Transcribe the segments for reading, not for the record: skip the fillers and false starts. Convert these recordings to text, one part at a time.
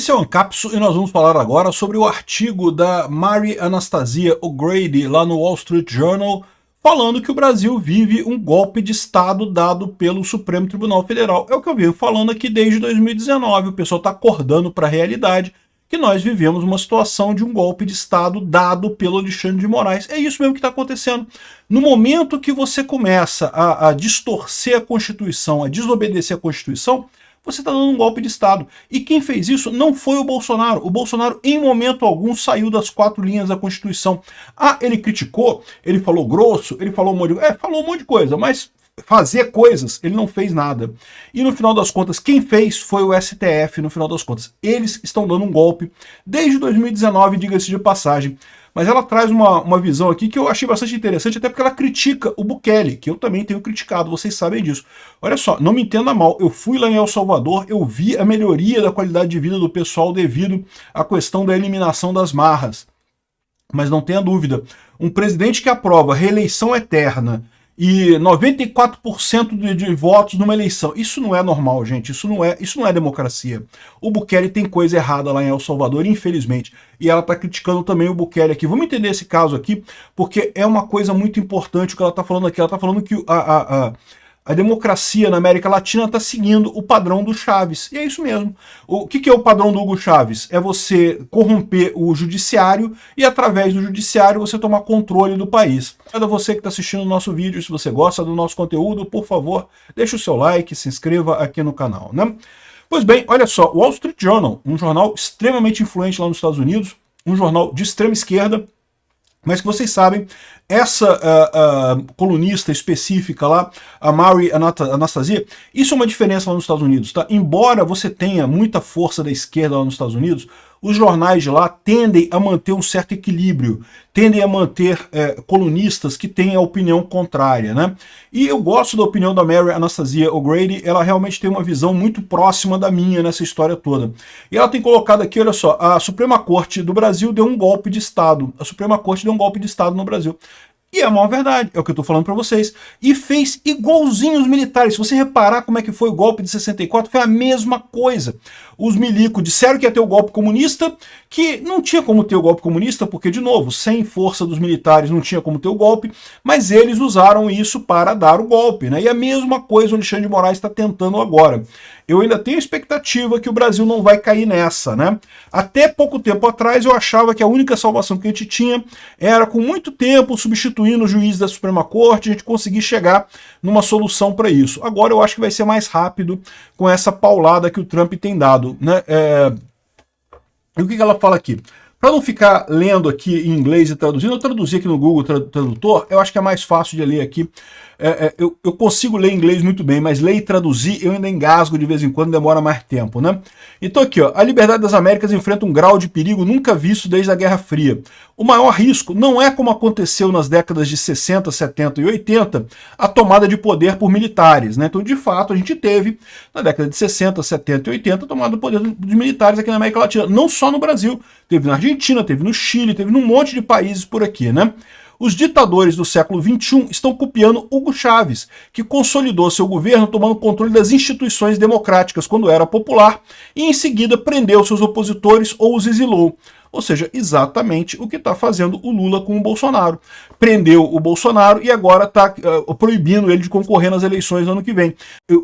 Esse é o Ancapso e nós vamos falar agora sobre o artigo da Mary Anastasia O'Grady lá no Wall Street Journal, falando que o Brasil vive um golpe de Estado dado pelo Supremo Tribunal Federal. É o que eu venho falando aqui desde 2019, o pessoal está acordando para a realidade que nós vivemos uma situação de um golpe de Estado dado pelo Alexandre de Moraes. É isso mesmo que está acontecendo. No momento que você começa a distorcer a Constituição, a desobedecer a Constituição, você está dando um golpe de Estado. E quem fez isso não foi o Bolsonaro. O Bolsonaro, em momento algum, saiu das 4 linhas da Constituição. Ah, ele criticou, ele falou grosso, ele falou um monte de... falou um monte de coisa, mas fazer coisas, ele não fez nada. E no final das contas, quem fez foi o STF, no final das contas. Eles estão dando um golpe desde 2019, diga-se de passagem. Mas ela traz uma visão aqui que eu achei bastante interessante, até porque ela critica o Bukele, que eu também tenho criticado, vocês sabem disso. Olha só, não me entenda mal, eu fui lá em El Salvador, eu vi a melhoria da qualidade de vida do pessoal devido à questão da eliminação das marras. Mas não tenha dúvida, um presidente que aprova reeleição eterna e 94% de votos numa eleição. Isso não é normal, gente. Isso não é democracia. O Bukele tem coisa errada lá em El Salvador, infelizmente. E ela está criticando também o Bukele aqui. Vamos entender esse caso aqui, porque é uma coisa muito importante o que ela está falando aqui. Ela está falando que a democracia na América Latina está seguindo o padrão do Chaves. E é isso mesmo. O que é o padrão do Hugo Chávez? É você corromper o judiciário e, através do judiciário, você tomar controle do país. Cada você que está assistindo o nosso vídeo, se você gosta do nosso conteúdo, por favor, deixe o seu like, se inscreva aqui no canal, né? Pois bem, olha só, o Wall Street Journal, um jornal extremamente influente lá nos Estados Unidos, um jornal de extrema esquerda, mas que vocês sabem, essa colunista específica lá, a Mary Anastasia, isso é uma diferença lá nos Estados Unidos, tá? Embora você tenha muita força da esquerda lá nos Estados Unidos, os jornais de lá tendem a manter um certo equilíbrio, tendem a manter colunistas que têm a opinião contrária, né? E eu gosto da opinião da Mary Anastasia O'Grady, ela realmente tem uma visão muito próxima da minha nessa história toda. E ela tem colocado aqui, olha só, a Suprema Corte do Brasil deu um golpe de Estado. A Suprema Corte deu um golpe de Estado no Brasil. E é a maior verdade, é o que eu estou falando para vocês. E fez igualzinho os militares. Se você reparar como é que foi o golpe de 64, foi a mesma coisa. Os milicos disseram que ia ter o golpe comunista, que não tinha como ter o golpe comunista, porque, de novo, sem força dos militares não tinha como ter o golpe, mas eles usaram isso para dar o golpe, né? E a mesma coisa o Alexandre de Moraes está tentando agora. Eu ainda tenho expectativa que o Brasil não vai cair nessa, né? Até pouco tempo atrás eu achava que a única salvação que a gente tinha era, com muito tempo, substituindo o juiz da Suprema Corte, a gente conseguir chegar numa solução para isso. Agora eu acho que vai ser mais rápido com essa paulada que o Trump tem dado, né? E o que ela fala aqui? Para não ficar lendo aqui em inglês e traduzindo, eu traduzi aqui no Google Tradutor, eu acho que é mais fácil de ler aqui. Eu consigo ler inglês muito bem, mas ler e traduzir eu ainda engasgo de vez em quando, demora mais tempo, né? Então aqui, ó, a liberdade das Américas enfrenta um grau de perigo nunca visto desde a Guerra Fria. O maior risco não é, como aconteceu nas décadas de 60, 70 e 80, a tomada de poder por militares, né? Então, de fato, a gente teve, na década de 60, 70 e 80, a tomada do poder dos militares aqui na América Latina, não só no Brasil, teve na Argentina, teve no Chile, teve num monte de países por aqui, né? Os ditadores do século XXI estão copiando Hugo Chávez, que consolidou seu governo tomando controle das instituições democráticas quando era popular e em seguida prendeu seus opositores ou os exilou. Ou seja, exatamente o que está fazendo o Lula com o Bolsonaro. Prendeu o Bolsonaro e agora está proibindo ele de concorrer nas eleições no ano que vem.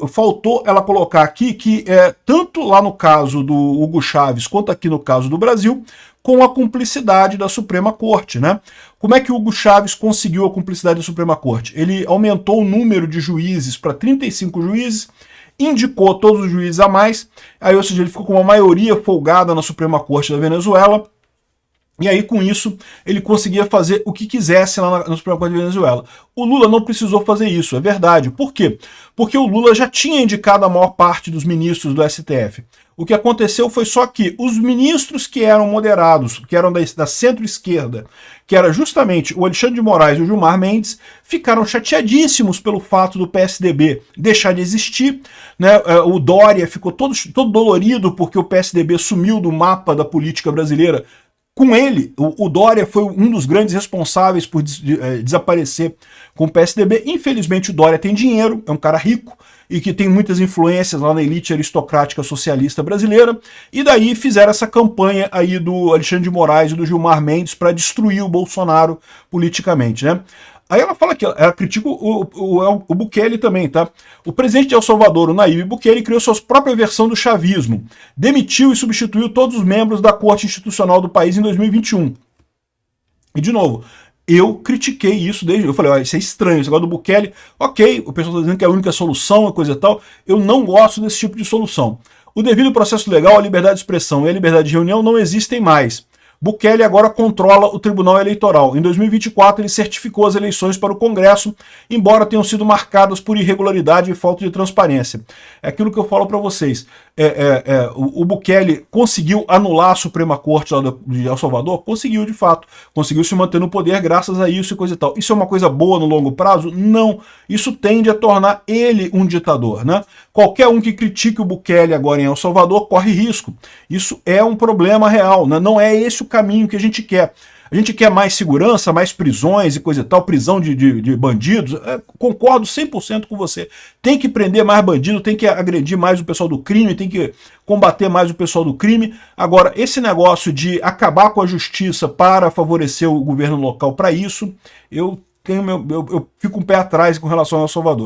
Faltou ela colocar aqui que, tanto lá no caso do Hugo Chávez quanto aqui no caso do Brasil, com a cumplicidade da Suprema Corte, né? Como é que o Hugo Chávez conseguiu a cumplicidade da Suprema Corte? Ele aumentou o número de juízes para 35 juízes, indicou todos os juízes a mais, aí, ou seja, ele ficou com uma maioria folgada na Suprema Corte da Venezuela, e aí, com isso, ele conseguia fazer o que quisesse lá na Suprema Corte da Venezuela. O Lula não precisou fazer isso, é verdade. Por quê? Porque o Lula já tinha indicado a maior parte dos ministros do STF. O que aconteceu foi só que os ministros que eram moderados, que eram da centro-esquerda, que era justamente o Alexandre de Moraes e o Gilmar Mendes, ficaram chateadíssimos pelo fato do PSDB deixar de existir, né? O Dória ficou todo dolorido porque o PSDB sumiu do mapa da política brasileira Com ele, o Dória foi um dos grandes responsáveis por desaparecer com o PSDB. Infelizmente o Dória tem dinheiro, é um cara rico e que tem muitas influências lá na elite aristocrática socialista brasileira, e daí fizeram essa campanha aí do Alexandre de Moraes e do Gilmar Mendes para destruir o Bolsonaro politicamente, né? Aí ela fala que ela critica o Bukele também, tá? O presidente de El Salvador, o Nayib Bukele, criou sua própria versão do chavismo. Demitiu e substituiu todos os membros da Corte Institucional do país em 2021. E, de novo, eu critiquei isso desde... Eu falei, olha, isso é estranho, esse negócio do Bukele. Ok, o pessoal está dizendo que é a única solução, a coisa e tal. Eu não gosto desse tipo de solução. O devido processo legal, a liberdade de expressão e a liberdade de reunião não existem mais. Bukele agora controla o Tribunal Eleitoral. Em 2024, ele certificou as eleições para o Congresso, embora tenham sido marcadas por irregularidade e falta de transparência. É aquilo que eu falo para vocês. O Bukele conseguiu anular a Suprema Corte lá de El Salvador? Conseguiu, de fato. Conseguiu se manter no poder graças a isso e coisa e tal. Isso é uma coisa boa no longo prazo? Não. Isso tende a tornar ele um ditador, né? Qualquer um que critique o Bukele agora em El Salvador corre risco. Isso é um problema real, né? Não é esse o caminho que a gente quer. A gente quer mais segurança, mais prisões e coisa e tal, prisão de bandidos. Concordo 100% com você. Tem que prender mais bandido, tem que agredir mais o pessoal do crime, tem que combater mais o pessoal do crime. Agora, esse negócio de acabar com a justiça para favorecer o governo local para isso, eu fico um pé atrás com relação ao El Salvador.